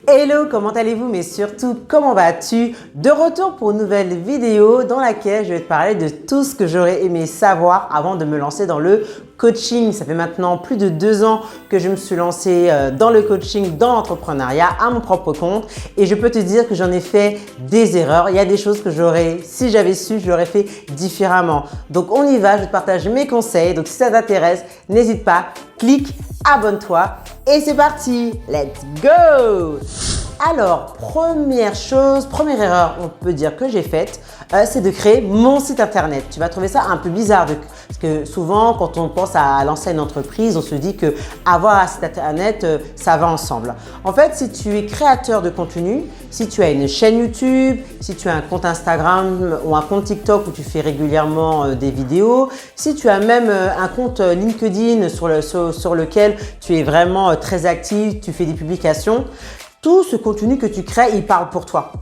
Hello, comment allez-vous? Mais surtout, comment vas-tu? De retour pour une nouvelle vidéo dans laquelle je vais te parler de tout ce que j'aurais aimé savoir avant de me lancer dans le coaching. Ça fait maintenant plus de 2 ans que je me suis lancée dans le coaching, dans l'entrepreneuriat, à mon propre compte. Et je peux te dire que j'en ai fait des erreurs. Il y a des choses que si j'avais su, je l'aurais fait différemment. Donc on y va, je te partage mes conseils. Donc si ça t'intéresse, n'hésite pas, clique, abonne-toi et c'est parti, let's go! Alors, première erreur, on peut dire que j'ai faite, c'est de créer mon site internet. Tu vas trouver ça un peu bizarre parce que souvent, quand on pense à lancer une entreprise, on se dit que avoir un site internet, ça va ensemble. En fait, si tu es créateur de contenu, si tu as une chaîne YouTube, si tu as un compte Instagram ou un compte TikTok où tu fais régulièrement des vidéos, si tu as même un compte LinkedIn sur lequel tu es vraiment très actif, tu fais des publications, tout ce contenu que tu crées, il parle pour toi.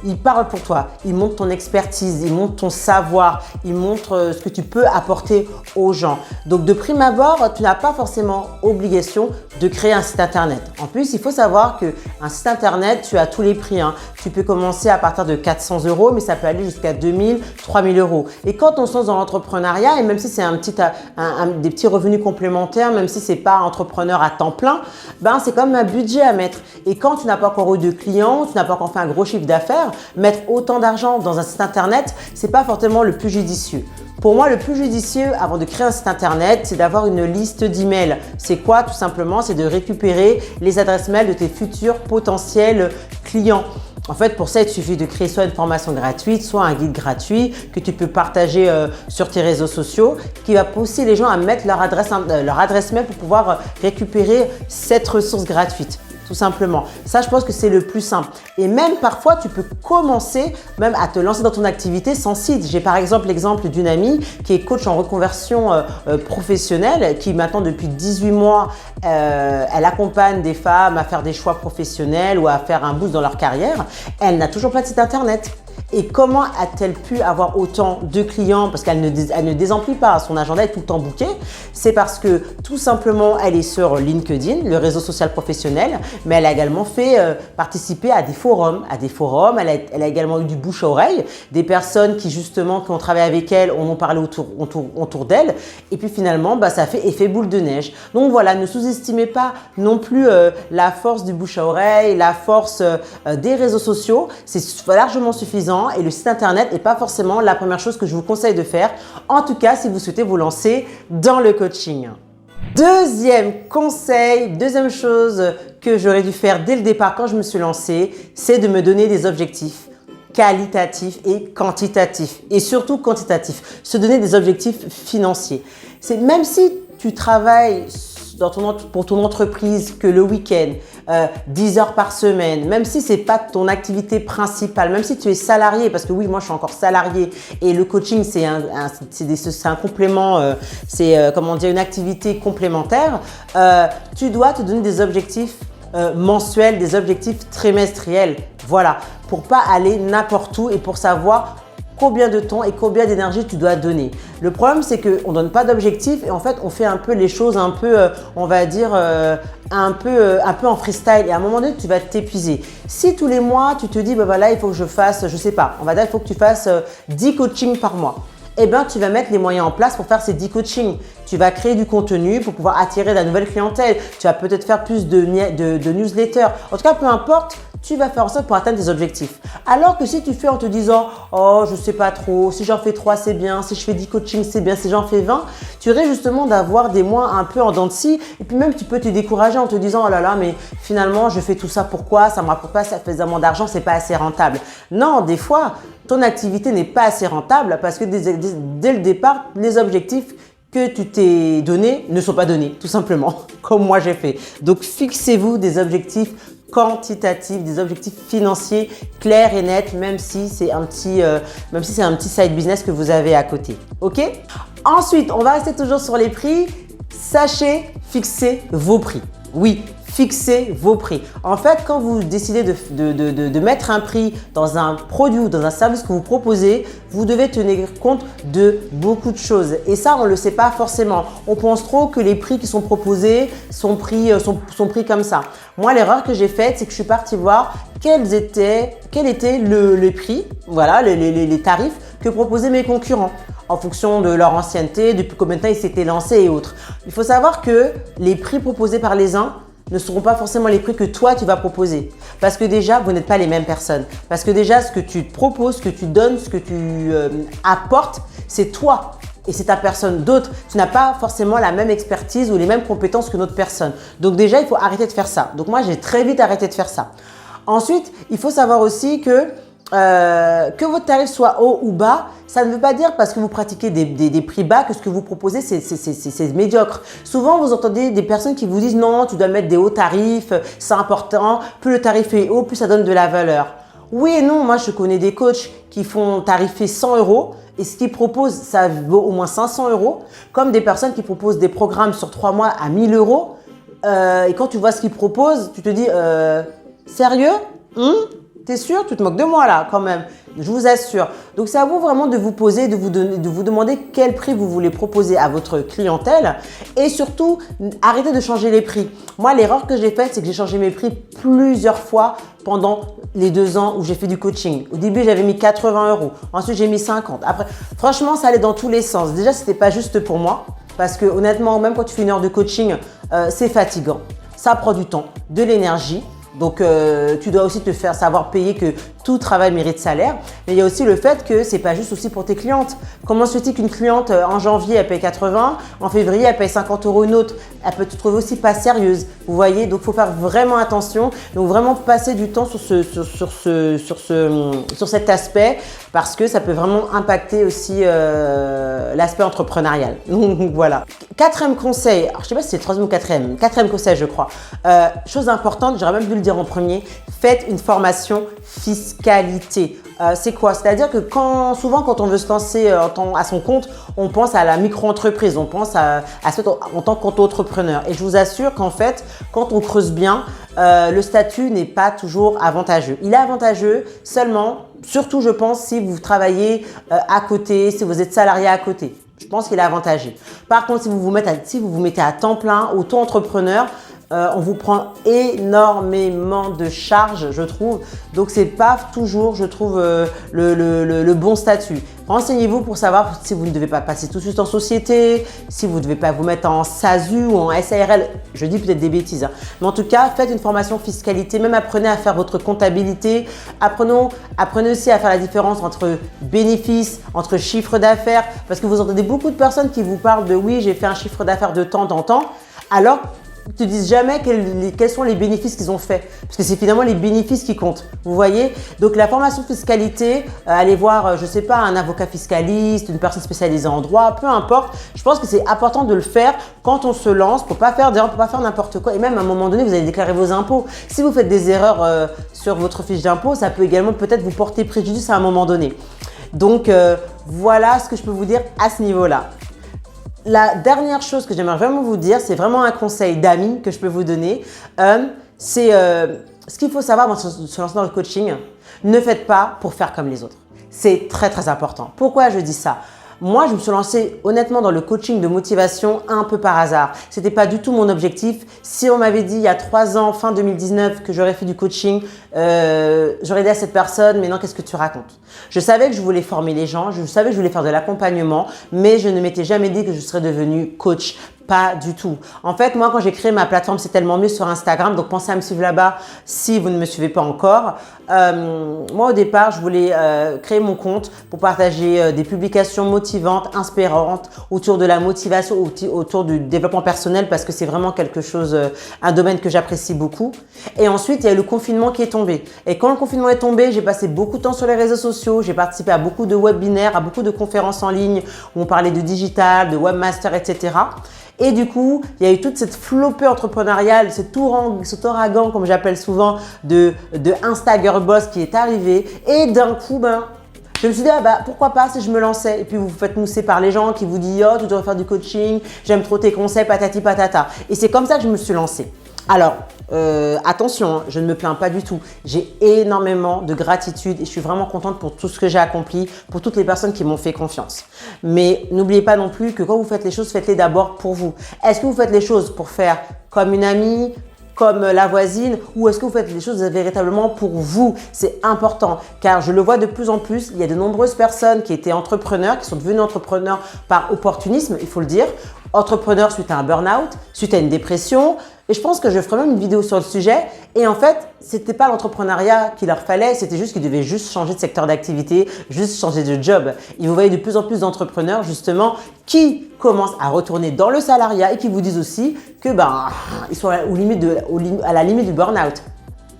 Il parle pour toi, il montre ton expertise, il montre ton savoir, il montre ce que tu peux apporter aux gens. Donc de prime abord, tu n'as pas forcément obligation de créer un site internet. En plus, il faut savoir qu'un site internet, tu as tous les prix. Tu peux commencer à partir de 400 €, mais ça peut aller jusqu'à 2000, 3000 €. Et quand on se lance dans l'entrepreneuriat, et même si c'est des petits revenus complémentaires, même si c'est pas entrepreneur à temps plein, c'est comme un budget à mettre. Et quand tu n'as pas encore eu de clients, tu n'as pas encore fait un gros chiffre d'affaires, mettre autant d'argent dans un site internet, c'est pas forcément le plus judicieux. Pour moi, le plus judicieux avant de créer un site internet, c'est d'avoir une liste d'emails. C'est quoi? Tout simplement, c'est de récupérer les adresses mail de tes futurs potentiels clients. En fait, pour ça, il te suffit de créer soit une formation gratuite, soit un guide gratuit que tu peux partager sur tes réseaux sociaux qui va pousser les gens à mettre leur adresse mail pour pouvoir récupérer cette ressource gratuite. Tout simplement. Ça, je pense que c'est le plus simple. Et même parfois, tu peux commencer même à te lancer dans ton activité sans site. J'ai par exemple l'exemple d'une amie qui est coach en reconversion professionnelle qui maintenant depuis 18 mois, elle accompagne des femmes à faire des choix professionnels ou à faire un boost dans leur carrière. Elle n'a toujours pas de site internet. Et comment a-t-elle pu avoir autant de clients? Parce qu'elle ne désemplit pas, son agenda est tout le temps booké. C'est parce que tout simplement, elle est sur LinkedIn, le réseau social professionnel, mais elle a également fait participer à des forums. Elle a également eu du bouche à oreille, des personnes qui ont travaillé avec elle, on en parlé autour d'elle. Et puis finalement, ça fait effet boule de neige. Donc voilà, ne sous-estimez pas non plus la force du bouche à oreille, la force des réseaux sociaux. C'est largement suffisant. Et le site internet n'est pas forcément la première chose que je vous conseille de faire. En tout cas, si vous souhaitez vous lancer dans le coaching. Deuxième conseil, deuxième chose que j'aurais dû faire dès le départ quand je me suis lancée, c'est de me donner des objectifs qualitatifs et quantitatifs. Et surtout quantitatifs. Se donner des objectifs financiers. Même si tu travailles pour ton entreprise que le week-end, 10 heures par semaine, même si ce n'est pas ton activité principale, même si tu es salarié, parce que oui, moi je suis encore salarié et le coaching c'est un complément, une activité complémentaire, tu dois te donner des objectifs mensuels, des objectifs trimestriels, voilà, pour pas aller n'importe où et pour savoir combien de temps et combien d'énergie tu dois donner. Le problème, c'est qu'on ne donne pas d'objectif et en fait, on fait un peu les choses un peu, on va dire, un peu en freestyle et à un moment donné, tu vas t'épuiser. Si tous les mois, tu te dis, il faut que je fasse, je sais pas, on va dire, il faut que tu fasses 10 coachings par mois. Tu vas mettre les moyens en place pour faire ces 10 coachings. Tu vas créer du contenu pour pouvoir attirer de la nouvelle clientèle. Tu vas peut-être faire plus de newsletters. En tout cas, peu importe, tu vas faire en sorte pour atteindre tes objectifs. Alors que si tu fais en te disant « Oh, je sais pas trop, si j'en fais 3, c'est bien, si je fais 10 coachings, c'est bien, si j'en fais 20 », tu risques justement d'avoir des mois un peu en dents de scie et puis même tu peux te décourager en te disant « Oh là là, mais finalement, je fais tout ça pourquoi? Ça me rapporte pas suffisamment d'argent, c'est pas assez rentable. » Non, des fois, ton activité n'est pas assez rentable parce que dès le départ, les objectifs que tu t'es donnés ne sont pas donnés, tout simplement, comme moi j'ai fait. Donc, fixez-vous des objectifs quantitatifs, des objectifs financiers clairs et nets, même si c'est un petit side business que vous avez à côté. Ok? Ensuite, on va rester toujours sur les prix. Sachez fixer vos prix. Oui, fixez vos prix. En fait, quand vous décidez de mettre un prix dans un produit ou dans un service que vous proposez, vous devez tenir compte de beaucoup de choses. Et ça, on ne le sait pas forcément. On pense trop que les prix qui sont proposés sont pris comme ça. Moi, l'erreur que j'ai faite, c'est que je suis partie voir quel était le prix, voilà, les tarifs que proposaient mes concurrents en fonction de leur ancienneté, depuis combien de temps ils s'étaient lancés et autres. Il faut savoir que les prix proposés par les uns ne seront pas forcément les prix que toi tu vas proposer. Parce que déjà, vous n'êtes pas les mêmes personnes. Parce que déjà, ce que tu proposes, ce que tu donnes, ce que tu apportes, c'est toi. Et c'est ta personne. D'autres, tu n'as pas forcément la même expertise ou les mêmes compétences que notre personne. Donc déjà, il faut arrêter de faire ça. Donc moi, j'ai très vite arrêté de faire ça. Ensuite, il faut savoir aussi que votre tarif soit haut ou bas, ça ne veut pas dire parce que vous pratiquez des prix bas que ce que vous proposez, c'est médiocre. Souvent, vous entendez des personnes qui vous disent « Non, tu dois mettre des hauts tarifs, c'est important. Plus le tarif est haut, plus ça donne de la valeur. » Oui et non, moi je connais des coachs qui font tarifer 100 € et ce qu'ils proposent, ça vaut au moins 500 €, comme des personnes qui proposent des programmes sur 3 mois à 1000 €. Et quand tu vois ce qu'ils proposent, tu te dis « Sérieux ? T'es sûr? Tu te moques de moi là quand même, je vous assure. » Donc c'est à vous vraiment de vous poser, de vous demander quel prix vous voulez proposer à votre clientèle et surtout arrêtez de changer les prix. Moi, l'erreur que j'ai faite, c'est que j'ai changé mes prix plusieurs fois pendant les 2 ans où j'ai fait du coaching. Au début, j'avais mis 80 €. Ensuite, j'ai mis 50. Après, franchement, ça allait dans tous les sens. Déjà, c'était pas juste pour moi parce que honnêtement, même quand tu fais une heure de coaching, c'est fatigant. Ça prend du temps, de l'énergie. Donc, tu dois aussi te faire savoir payer que tout travail mérite salaire. Mais il y a aussi le fait que c'est pas juste aussi pour tes clientes. Comment se fait-il qu'une cliente en janvier, elle paye 80, en février, elle paye 50 € une autre? Elle peut te trouver aussi pas sérieuse. Vous voyez, donc il faut faire vraiment attention. Donc, vraiment passer du temps sur cet aspect parce que ça peut vraiment impacter aussi l'aspect entrepreneurial. Donc, voilà. Quatrième conseil, alors je sais pas si c'est le troisième ou quatrième. Quatrième conseil, je crois. Chose importante, j'aurais même dû le dire en premier, faites une formation fiscalité. C'est quoi? C'est-à-dire que souvent quand on veut se lancer à son compte, on pense à la micro-entreprise, on pense à ça en tant qu'auto-entrepreneur. Et je vous assure qu'en fait, quand on creuse bien, le statut n'est pas toujours avantageux. Il est avantageux seulement, surtout je pense, si vous travaillez à côté, si vous êtes salarié à côté. Je pense qu'il est avantageux. Par contre, si vous vous mettez à temps plein, auto-entrepreneur, on vous prend énormément de charges, je trouve. Donc, c'est pas toujours, je trouve, le bon statut. Renseignez-vous pour savoir si vous ne devez pas passer tout de suite en société, si vous ne devez pas vous mettre en SASU ou en SARL. Je dis peut-être des bêtises, hein. Mais en tout cas, faites une formation fiscalité. Même apprenez à faire votre comptabilité. Apprenez aussi à faire la différence entre bénéfices, entre chiffre d'affaires. Parce que vous entendez beaucoup de personnes qui vous parlent de « oui, j'ai fait un chiffre d'affaires de temps en temps ». Alors, ils ne te disent jamais quels sont les bénéfices qu'ils ont fait. Parce que c'est finalement les bénéfices qui comptent. Vous voyez? Donc, la formation fiscalité, allez voir, je ne sais pas, un avocat fiscaliste, une personne spécialisée en droit, peu importe. Je pense que c'est important de le faire quand on se lance pour pas faire n'importe quoi. Et même à un moment donné, vous allez déclarer vos impôts. Si vous faites des erreurs sur votre fiche d'impôt, ça peut également peut-être vous porter préjudice à un moment donné. Donc, voilà ce que je peux vous dire à ce niveau-là. La dernière chose que j'aimerais vraiment vous dire, c'est vraiment un conseil d'amis que je peux vous donner. C'est ce qu'il faut savoir avant de se lancer dans le coaching. Ne faites pas pour faire comme les autres. C'est très, très important. Pourquoi je dis ça? Moi, je me suis lancée honnêtement dans le coaching de motivation un peu par hasard. Ce n'était pas du tout mon objectif. Si on m'avait dit il y a 3 ans, fin 2019, que j'aurais fait du coaching, j'aurais dit à cette personne, mais non, qu'est-ce que tu racontes? Je savais que je voulais former les gens, je savais que je voulais faire de l'accompagnement, mais je ne m'étais jamais dit que je serais devenue coach. Pas du tout. En fait, moi, quand j'ai créé ma plateforme, c'est tellement mieux sur Instagram. Donc, pensez à me suivre là-bas si vous ne me suivez pas encore. Moi, au départ, je voulais créer mon compte pour partager des publications motivantes, inspirantes autour de la motivation, autour du développement personnel parce que c'est vraiment quelque chose, un domaine que j'apprécie beaucoup. Et ensuite, il y a eu le confinement qui est tombé. Et quand le confinement est tombé, j'ai passé beaucoup de temps sur les réseaux sociaux. J'ai participé à beaucoup de webinaires, à beaucoup de conférences en ligne où on parlait de digital, de webmaster, etc. Et du coup, il y a eu toute cette flopée entrepreneuriale, cet ouragan, comme j'appelle souvent, de Instagram Boss qui est arrivé. Et d'un coup, je me suis dit, pourquoi pas si je me lançais? Et puis vous vous faites mousser par les gens qui vous disent, oh, tu devrais faire du coaching, j'aime trop tes conseils, patati patata. Et c'est comme ça que je me suis lancée. Alors, attention, hein, je ne me plains pas du tout. J'ai énormément de gratitude et je suis vraiment contente pour tout ce que j'ai accompli, pour toutes les personnes qui m'ont fait confiance. Mais n'oubliez pas non plus que quand vous faites les choses, faites-les d'abord pour vous. Est-ce que vous faites les choses pour faire comme une amie, comme la voisine, ou est-ce que vous faites les choses véritablement pour vous? C'est important, car je le vois de plus en plus, il y a de nombreuses personnes qui étaient entrepreneurs, qui sont devenus entrepreneurs par opportunisme, il faut le dire, entrepreneurs suite à un burn-out, suite à une dépression, et je pense que je ferai même une vidéo sur le sujet. Et en fait, c'était pas l'entrepreneuriat qu'il leur fallait, c'était juste qu'ils devaient juste changer de secteur d'activité, juste changer de job. Et vous voyez de plus en plus d'entrepreneurs justement qui commencent à retourner dans le salariat et qui vous disent aussi que ils sont à la limite du burn-out.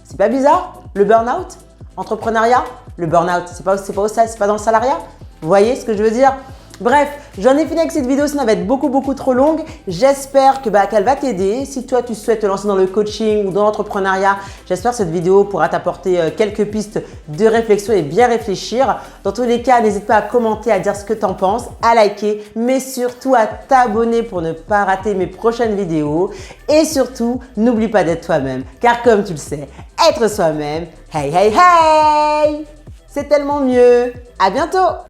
C'est pas bizarre, le burn-out, entrepreneuriat, le burn-out, c'est pas dans le salariat. Vous voyez ce que je veux dire? Bref, j'en ai fini avec cette vidéo, sinon elle va être beaucoup trop longue. J'espère qu'elle va t'aider. Si toi tu souhaites te lancer dans le coaching ou dans l'entrepreneuriat, j'espère que cette vidéo pourra t'apporter quelques pistes de réflexion et bien réfléchir. Dans tous les cas, n'hésite pas à commenter, à dire ce que tu en penses, à liker, mais surtout à t'abonner pour ne pas rater mes prochaines vidéos. Et surtout, n'oublie pas d'être toi-même, car comme tu le sais, être soi-même, hey, c'est tellement mieux. À bientôt!